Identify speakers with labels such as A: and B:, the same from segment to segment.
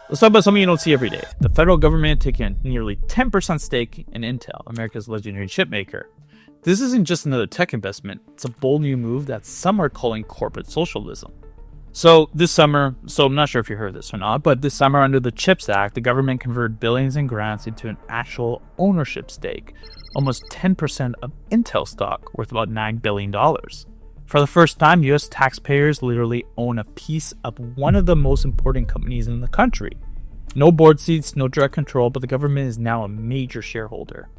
A: Let's talk about something you don't see every day. The federal government taking a nearly 10% stake in Intel, America's legendary chipmaker. This isn't just another tech investment, it's a bold new move that some are calling corporate socialism. So I'm not sure if you heard this or not, but this summer under the CHIPS Act, the government converted billions in grants into an actual ownership stake, almost 10% of Intel stock, worth about $9 billion. For the first time, US taxpayers literally own a piece of one of the most important companies in the country. No board seats, no direct control, but the government is now a major shareholder.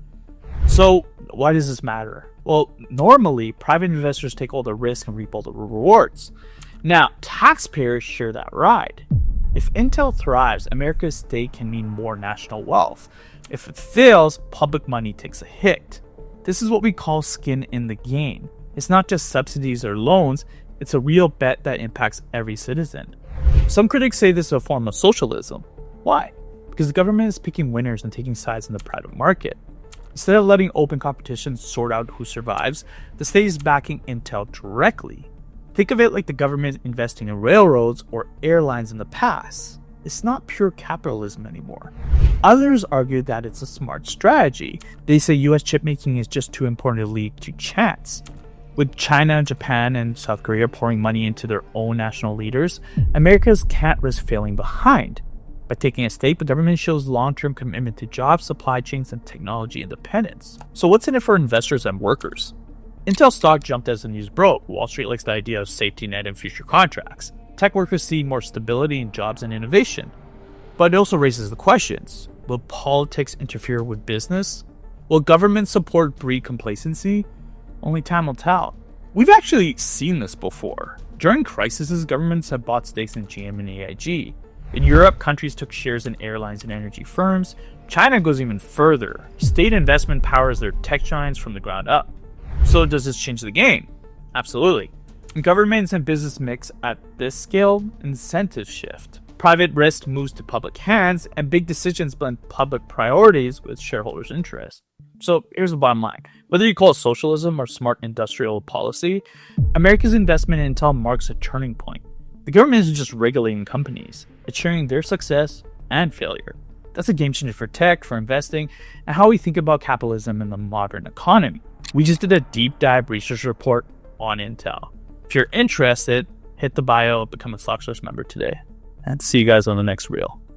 A: So why does this matter? Well, normally, private investors take all the risk and reap all the rewards. Now, taxpayers share that ride. If Intel thrives, America's stake can mean more national wealth. If it fails, public money takes a hit. This is what we call skin in the game. It's not just subsidies or loans, it's a real bet that impacts every citizen. Some critics say this is a form of socialism. Why? Because the government is picking winners and taking sides in the private market. Instead of letting open competition sort out who survives, the state is backing Intel directly. Think of it like the government investing in railroads or airlines in the past. It's not pure capitalism anymore. Others argue that it's a smart strategy. They say US chipmaking is just too important to leave to chance. With China, Japan, and South Korea pouring money into their own national leaders, Americans can't risk failing behind. By taking a stake, the government shows long-term commitment to jobs, supply chains, and technology independence. So what's in it for investors and workers? Intel stock jumped as the news broke. Wall Street likes the idea of safety net and future contracts. Tech workers see more stability in jobs and innovation. But it also raises the questions. Will politics interfere with business? Will government support breed complacency? Only time will tell. We've actually seen this before. During crises, governments have bought stakes in GM and AIG. In Europe, countries took shares in airlines and energy firms. China goes even further. State investment powers their tech giants from the ground up. So does this change the game? Absolutely. In governments and business mix at this scale, incentives shift. Private risk moves to public hands, and big decisions blend public priorities with shareholders' interests. So here's the bottom line. Whether you call it socialism or smart industrial policy, America's investment in Intel marks a turning point. The government isn't just regulating companies, it's sharing their success and failure. That's a game changer for tech, for investing, and how we think about capitalism in the modern economy. We just did a deep dive research report on Intel. If you're interested, hit the bio, become a Socialist member today. And see you guys on the next reel.